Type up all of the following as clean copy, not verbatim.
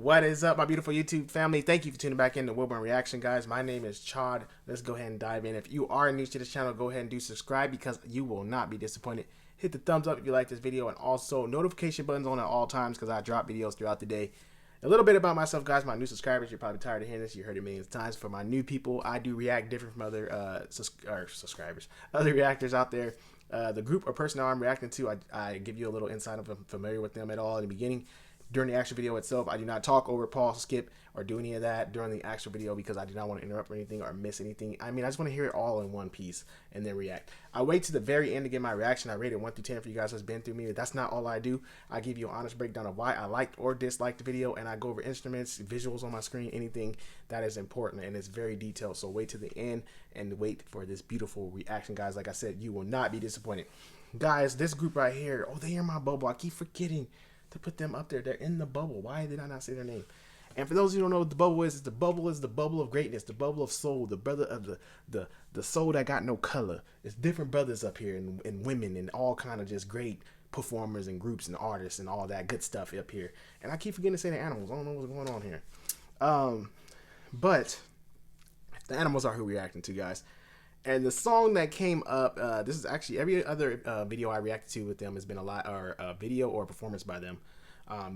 What is up, my beautiful YouTube family? Thank you for tuning back in to WILBURN Reaction, guys. My name is Chad. Let's go ahead and dive in. If you are new to this channel, go ahead and do subscribe because you will not be disappointed. Hit the thumbs up if you like this video, and also notification buttons on at all times because I drop videos throughout the day. A little bit about myself, guys. My new subscribers, you're probably tired of hearing this. You heard it millions of times. For my new people, I do react different from other subscribers, other reactors out there. The group or personnel I'm reacting to, I give you a little insight if I'm familiar with them at all in the beginning. During the actual video itself, I do not talk over, pause, skip, or do any of that during the actual video because I do not want to interrupt or anything or miss anything. I mean, I just want to hear it all in one piece and then react. I wait to the very end to get my reaction. I rate it 1 through 10 for you guys that's been through me. That's not all I do. I give you an honest breakdown of why I liked or disliked the video, and I go over instruments, visuals on my screen, anything that is important, and it's very detailed. So wait to the end and wait for this beautiful reaction, guys. Like I said, you will not be disappointed. Guys, this group right here, oh, they are my bubble. I keep forgetting to put them up there. They're in the bubble. Why did I not say their name? And for those who don't know what the bubble is the bubble of greatness, the bubble of soul, the brother of the soul that got no color. It's different brothers up here and women and all kind of just great performers and groups and artists and all that good stuff up here. And I keep forgetting to say the animals. I don't know what's going on here. But the animals are who we're reacting to, guys. And the song that came up, this is actually every other video I reacted to with them has been a lot, or a video or a performance by them.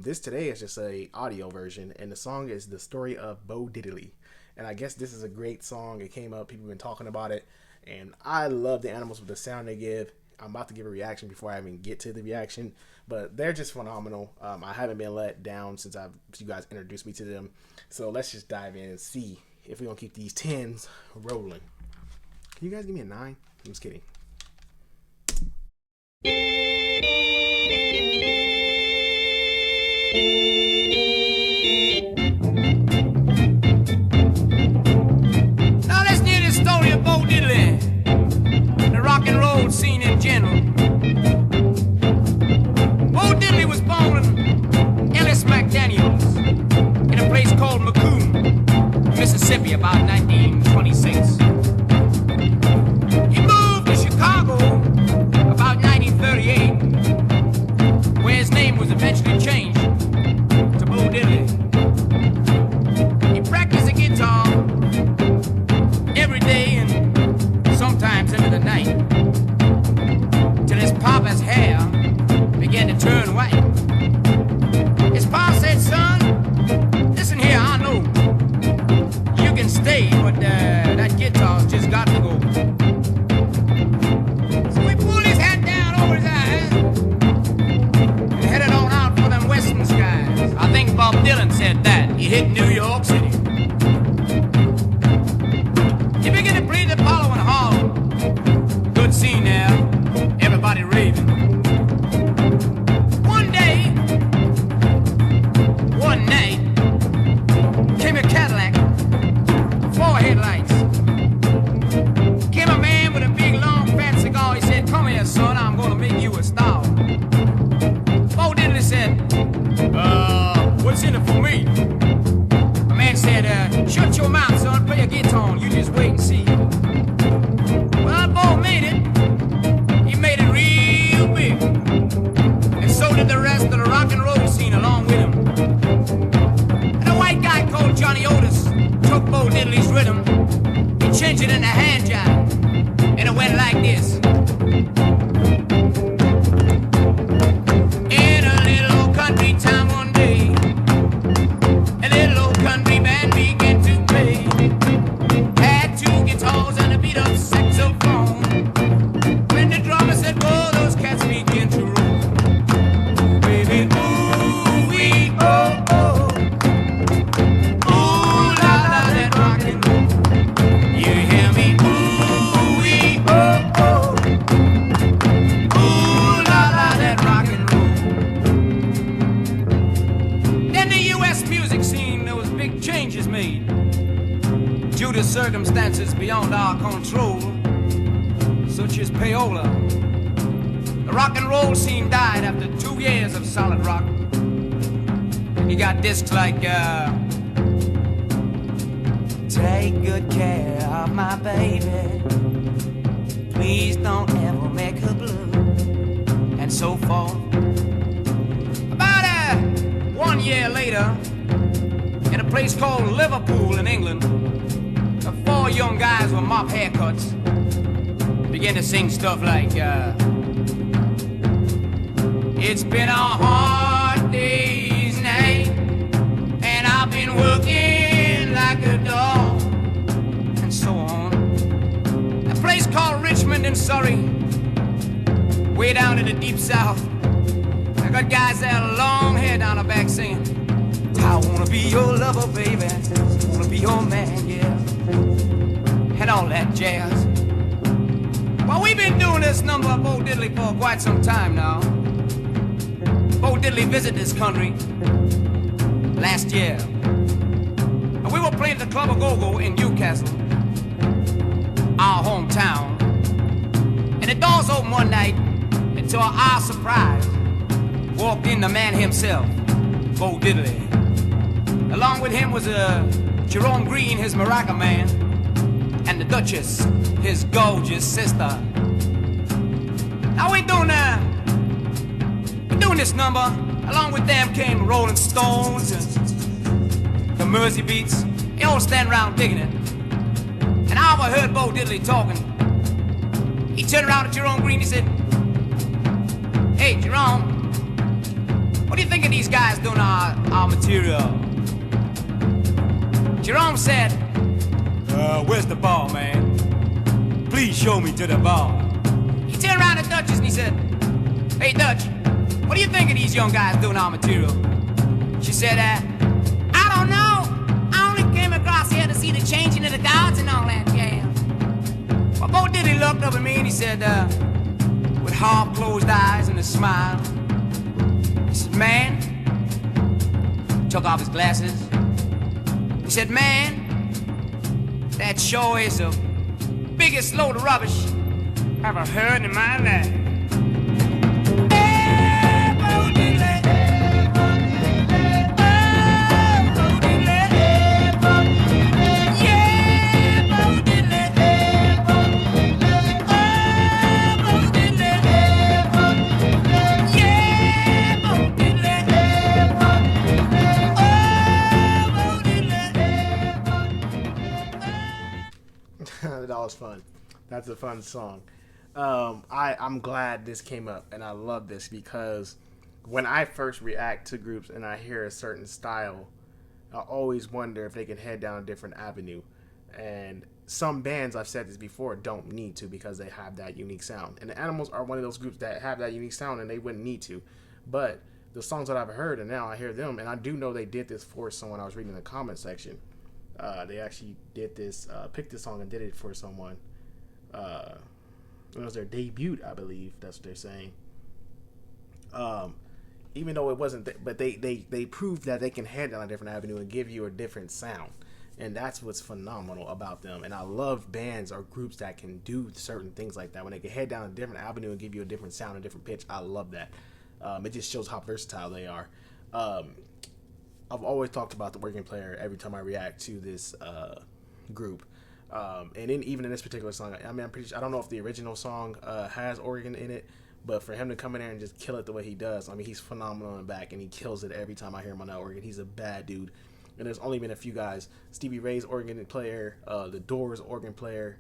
This today is just a audio version, and the song is The Story of Bo Diddley. And I guess this is a great song. It came up, people have been talking about it, and I love the animals with the sound they give. I'm about to give a reaction before I even get to the reaction, but they're just phenomenal. I haven't been let down since you guys introduced me to them. So let's just dive in and see if we're gonna keep these 10s rolling. Can you guys give me a 9? I'm just kidding. Now let's hear the story of Bo Diddley, the rock and roll scene in general. Bo Diddley was born in Ellis McDaniels in a place called Macomb, Mississippi, about 1926. He moved to Chicago about 1938, where his name was eventually changed to Bo Diddley. He practiced the guitar every day and sometimes into the night, till his papa's hair began to turn white. His pa said, "Son, listen here, I know you can stay, but that guitar's just got to go." Bob Dylan said that. He hit New York City. He began to play the Apollo in Harlem. Good scene there. Everybody raving. One day, one night, came a Cadillac, 4 headlights. Came a man with a big, long, fat cigar. He said, "Come here, son, I'm gonna make you a star." Bo Diddley said, "What's in it for me?" The man said, "Shut your mouth, son, play a guitar on, you just wait and see." Well, Bo made it. He made it real big. And so did the rest of the rock and roll scene along with him. And a white guy called Johnny Otis took Bo Diddley's rhythm. He changed it into hand jive. And it went like this. In a little old country town one day, a little old country band began to play. Had 2 guitars and a beat-up saxophone. When the drummer said, "Whoa," those cats began to roll. Baby, ooh-wee, oh-oh. Ooh, la-la, that rock and roll. You hear me? Ooh-wee, oh-oh. Ooh, la-la, that rock and roll. In the U.S. music scene, there was big changes made due to circumstances beyond our control, such as payola. The rock and roll scene died after 2 years of solid rock. And you got discs like, "Take good care of my baby, please don't ever make her blue," and so forth. About 1 year later, place called Liverpool in England. The four young guys with mop haircuts began to sing stuff like, it's been a hard day's night, and I've been working like a dog, and so on. A place called Richmond in Surrey, way down in the deep south. I got guys that have long hair down the back singing, I wanna be your lover, baby, I wanna be your man, yeah, and all that jazz. Well, we've been doing this number of Bo Diddley for quite some time now. Bo Diddley visited this country last year, and we were playing at the Club of Go-Go in Newcastle, our hometown. And the doors opened one night, and to our surprise, walked in the man himself, Bo Diddley. Along with him was Jerome Green, his maraca man, and the Duchess, his gorgeous sister. Now we're doing this number. Along with them came the Rolling Stones and the Mersey Beats. They all stand around digging it. And I overheard Bo Diddley talking. He turned around to Jerome Green. He said, "Hey, Jerome, what do you think of these guys doing our material?" Jerome said, "Where's the bar, man? Please show me to the bar." He turned around to Duchess and he said, "Hey, Dutch, what do you think of these young guys doing our material?" She said, "I don't know. I only came across here to see the changing of the guards and all that jazz." Well, Bo Diddley looked up at me and he said, with half-closed eyes and a smile, he said, "Man," took off his glasses, he said, "Man, that sure is the biggest load of rubbish I've ever heard in my life." That was fun. That's a fun song. I'm glad this came up, and I love this because when I first react to groups and I hear a certain style, I always wonder if they can head down a different avenue. And some bands, I've said this before, don't need to because they have that unique sound. And the Animals are one of those groups that have that unique sound and they wouldn't need to. But the songs that I've heard, and now I hear them, and I do know they did this for someone. I was reading in the comment section. They actually did this, picked this song and did it for someone. It was their debut, I believe. That's what they're saying. Even though it wasn't, but they proved that they can head down a different avenue and give you a different sound. And that's what's phenomenal about them. And I love bands or groups that can do certain things like that. When they can head down a different avenue and give you a different sound, a different pitch, I love that. It just shows how versatile they are. I've always talked about the working player every time I react to this group. And even in this particular song, I mean, I don't know if the original song has organ in it, but for him to come in there and just kill it the way he does, I mean, he's phenomenal in the back, and he kills it every time I hear him on that organ. He's a bad dude. And there's only been a few guys. Stevie Ray's organ player, the Doors organ player,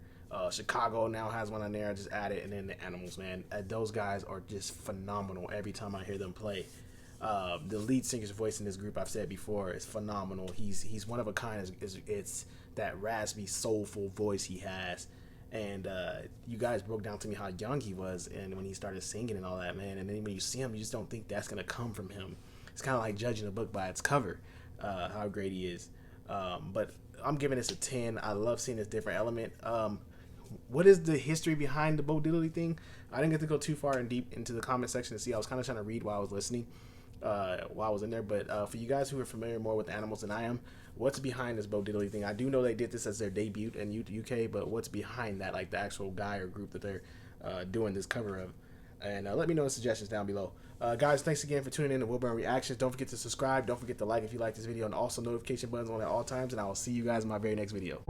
Chicago now has one on there. I just added, and then the Animals, man. Those guys are just phenomenal every time I hear them play. The lead singer's voice in this group, I've said before, is phenomenal. He's one of a kind. It's that raspy, soulful voice he has. And you guys broke down to me how young he was and when he started singing and all that, man. And then when you see him, you just don't think that's going to come from him. It's kind of like judging a book by its cover, how great he is. But I'm giving this a 10. I love seeing this different element. What is the history behind the Bo Diddley thing? I didn't get to go too far and deep into the comment section to see. I was kind of trying to read while I was listening, while I was in there. But for you guys who are familiar more with Animals than I am, what's behind this Bo Diddley thing? I do know they did this as their debut in UK, but what's behind that, like the actual guy or group that they're doing this cover of? And let me know the suggestions down below. Guys, thanks again for tuning in to WILBURN Reactions. Don't forget to subscribe. Don't forget to like if you like this video, and also notification buttons on at all times. And I will see you guys in my very next video.